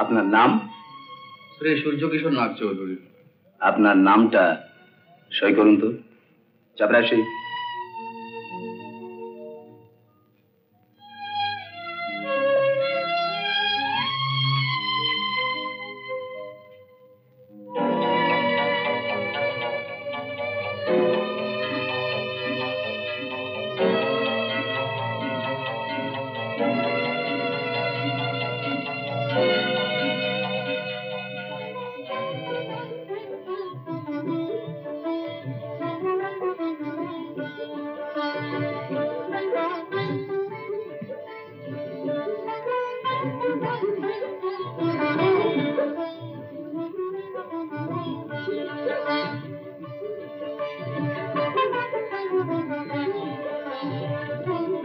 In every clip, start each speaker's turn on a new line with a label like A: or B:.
A: আপনার নাম?
B: শ্রী সূর্যকিশোর নাগ চৌধুরী।
A: আপনার নামটা সই করুন তো। চাপরাশি।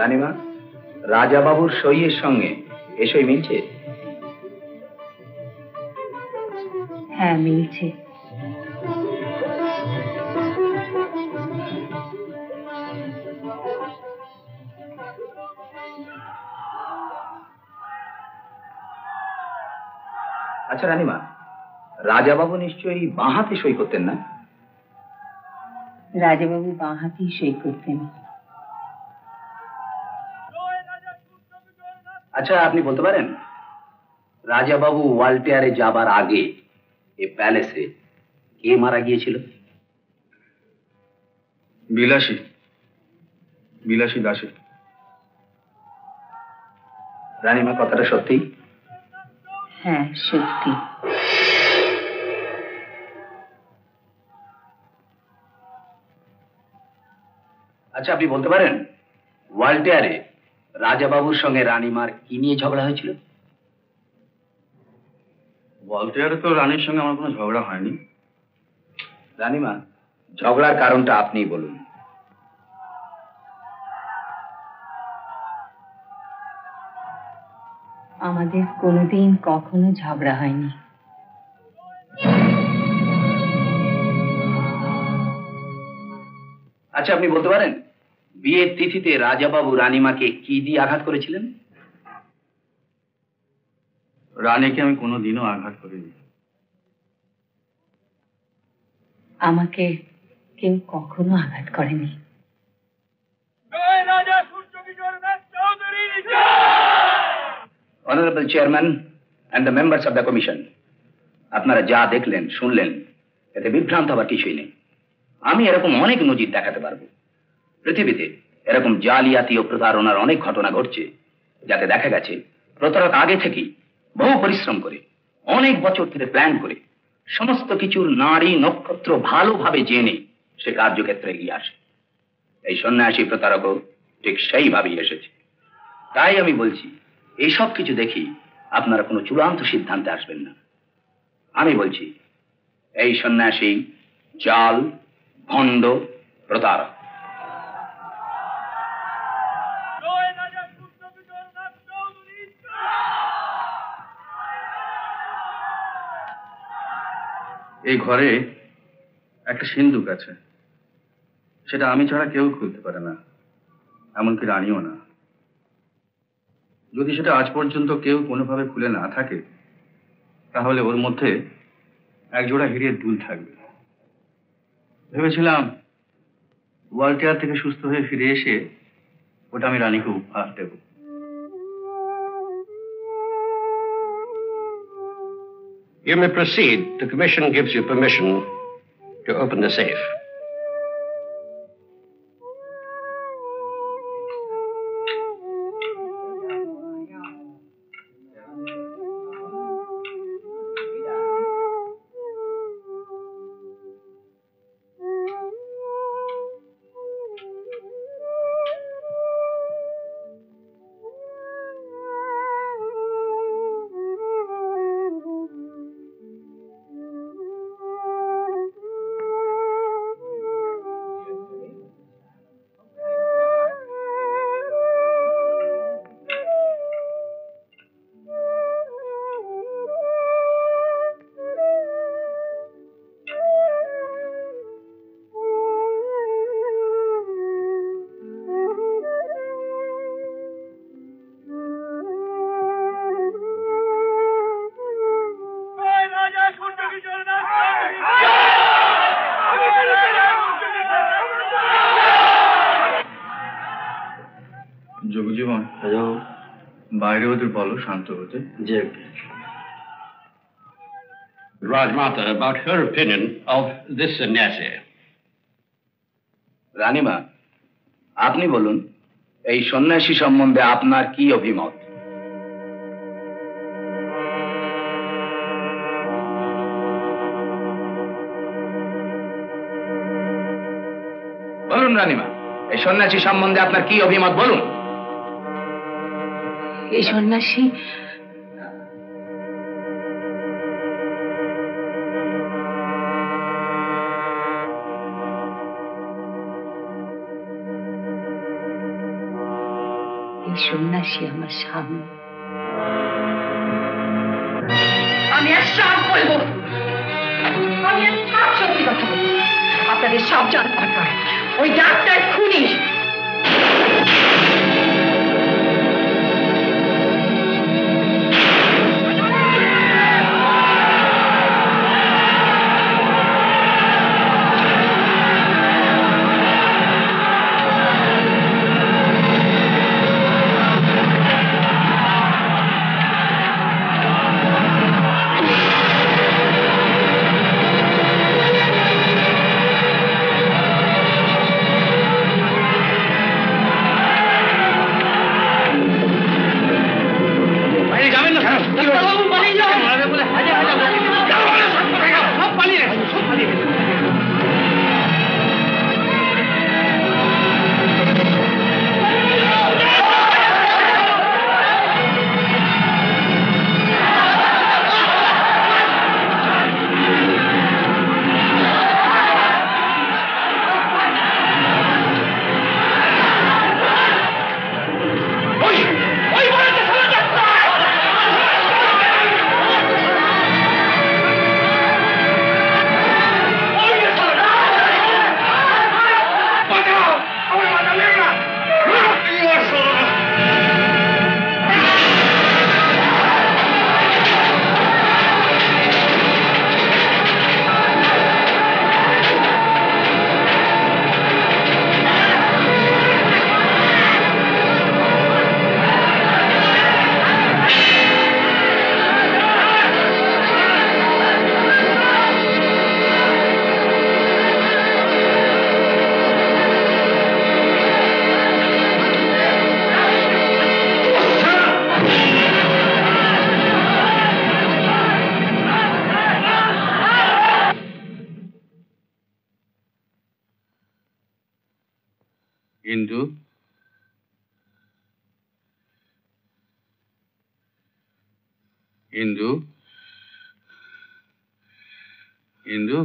A: রানীমা, রাজা বাবুর সইয়ের সঙ্গে এ সই মিলছে?
C: হ্যাঁ, মিলছে।
A: আচ্ছা রানীমা, রাজা বাবু নিশ্চয়ই বাঁ হাতে সই করতেন না?
C: রাজাবাবু বাঁ হাতেই সই করতেন।
A: আচ্ছা, আপনি বলতে পারেন রাজা বাবু ওয়ালটেয়ারে যাবার আগে এই প্যালেসে কে মারা গিয়েছিল?
B: বিলাসী বিলাসী দাসী।
A: রানীমা, কথাটা সত্যি?
C: হ্যাঁ, সত্যি।
A: আচ্ছা, আপনি বলতে পারেন ওয়ালটেয়ারে রাজা বাবুর সঙ্গে রানীমার কি নিয়ে ঝগড়া হয়েছিল?
B: ওয়ালটেয়ারে তো রানীর সঙ্গে আমার কোনো ঝগড়া হয়নি।
A: রানীমা, ঝগড়ার কারণটা আপনিই বলুন।
C: আমাদের কোনোদিন কখনো ঝগড়া হয়নি।
A: আচ্ছা, আপনি বলতে পারেন বিয়ের তিথিতে রাজা বাবু রানীমাকে কি দিয়ে আঘাত করেছিলেন?
B: রানীকে আমি কোনোদিনও আঘাত করিনি।
C: আমাকে কেউ কখনো আঘাত করেনি।
A: Honourable chairman and the members of the commission, আপনারা যা দেখলেন শুনলেন এতে বিভ্রান্ত হবার কিছুই নেই। আমি এরকম অনেক নজির দেখাতে পারবো। পৃথিবীতে এরকম জালিয়াতি ও প্রতারণার অনেক ঘটনা ঘটছে, যাতে দেখা গেছে প্রতারক আগে থেকেই বহু পরিশ্রম করে, অনেক বছর ধরে প্ল্যান করে, সমস্ত কিছুর নারী নক্ষত্র ভালোভাবে জেনে সে কার্যক্ষেত্রে এগিয়ে আসে। এই সন্ন্যাসী প্রতারকও ঠিক সেইভাবেই এসেছে। তাই আমি বলছি, এইসব কিছু দেখি আপনারা কোনো চূড়ান্ত সিদ্ধান্তে আসবেন না। আমি বলছি এই সন্ন্যাসী জাল, ভণ্ড, প্রতারক।
B: এই ঘরে একটা সিন্দুক আছে, সেটা আমি ছাড়া কেউ খুলতে পারে না, এমনকি রানীও না। যদি সেটা আজ পর্যন্ত কেউ কোনোভাবে খুলে না থাকে, তাহলে ওর মধ্যে একজোড়া হীরের দুল থাকবে। ভেবেছিলাম ওয়ালটেয়ার থেকে সুস্থ হয়ে ফিরে এসে ওটা আমি রানীকে উপহার দেব।
D: You may proceed. The Commission gives you permission to open the safe.
B: বাইরে ওদের বলো শান্ত হতে।
D: যে Rajmata, about her opinion of this sannyasi.
A: রানীমা, আপনি বলুন এই সন্ন্যাসী সম্বন্ধে আপনার কি অভিমত? বলুন রানীমা, এই সন্ন্যাসী সম্বন্ধে আপনার কি অভিমত বলুন।
C: এই সন্ন্যাসী সন্ন্যাসী আমার স্বামী।
E: আমি আর সব বলবো, আমি আর সব সত্যি কথা বলবো। আপনাদের সব জানা দরকার, ওই ডাক্তার খুনি।
B: ইন্দু, ইন্দু, ইন্দু,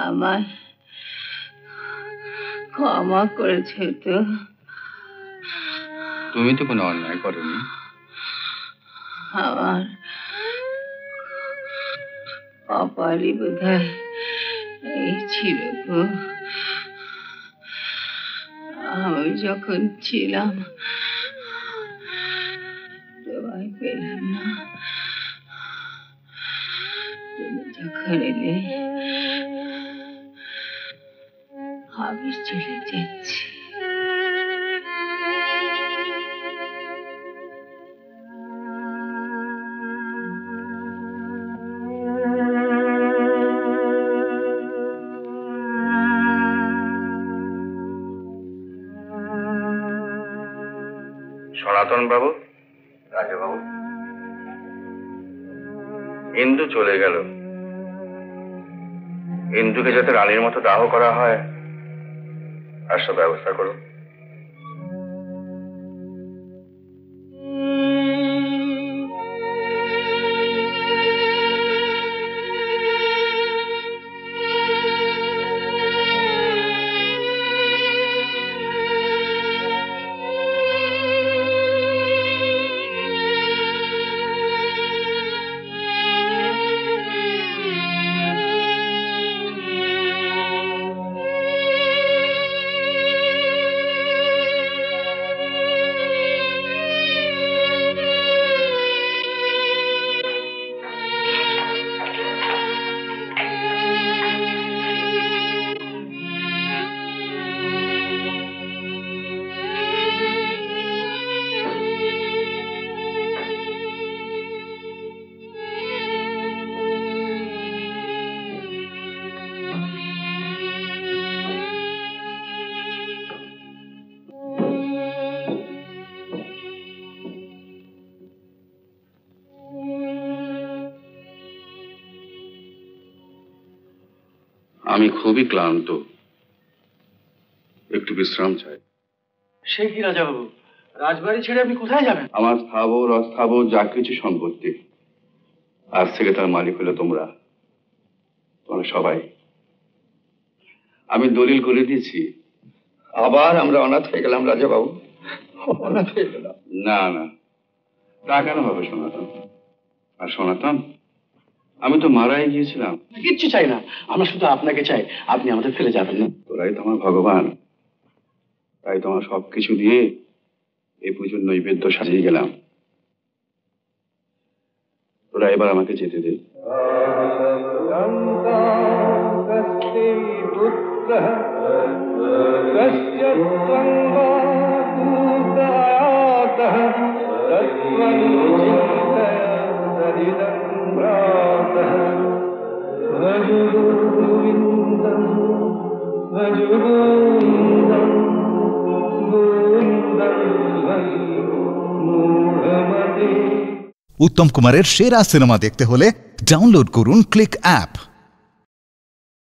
C: আমায় ক্ষমা করেছে তো?
B: তুমি তো কোনো অন্যায় করোনি।
C: আমার কপালই বোধহয় এই ছিল গো। আমি যখন ছিলাম তোমায় পেলাম না, তুমি যখন এলে আমি চলে যাচ্ছি।
B: সনাতন বাবু, রাজাবাবু, ইন্দু চলে গেল। ইন্দুকে যাতে রানীর মতো দাহ করা হয় আর সব ব্যবস্থা করো। আমি খুবই ক্লান্ত, একটু বিশ্রাম চাই।
F: সে কি রাজাবাবু, রাজবাড়ি ছেড়ে আপনি কোথায় যাবেন?
B: আমার স্থাবর অস্থাবর যা কিছু সম্পত্তি, আজ থেকে তার মালিক হলো তোমরা সবাই। আমি দলিল করে দিয়েছি।
D: আবার আমরা অনাথ হয়ে গেলাম রাজাবাবু, অনাথ হয়ে গেলাম।
B: না না, তা কেন হবে সনাতন? আর সনাতন, আমি তো মারাই গিয়েছিলাম।
F: কিচ্ছু চাই না, আমরা শুধু আপনাকে চাই, আপনি আমাদের ফেলে যাবেন না।
B: তোরাই তো আমার ভগবান, তাই তোমার সবকিছু দিয়ে এই পুজোর নৈবেদ্য সাজিয়ে গেলাম। তোরা এবার আমাকে যেতে দে।
G: উত্তম কুমারের সেরা সিনেমা দেখতে হলে ডাউনলোড করুন ক্লিক অ্যাপ।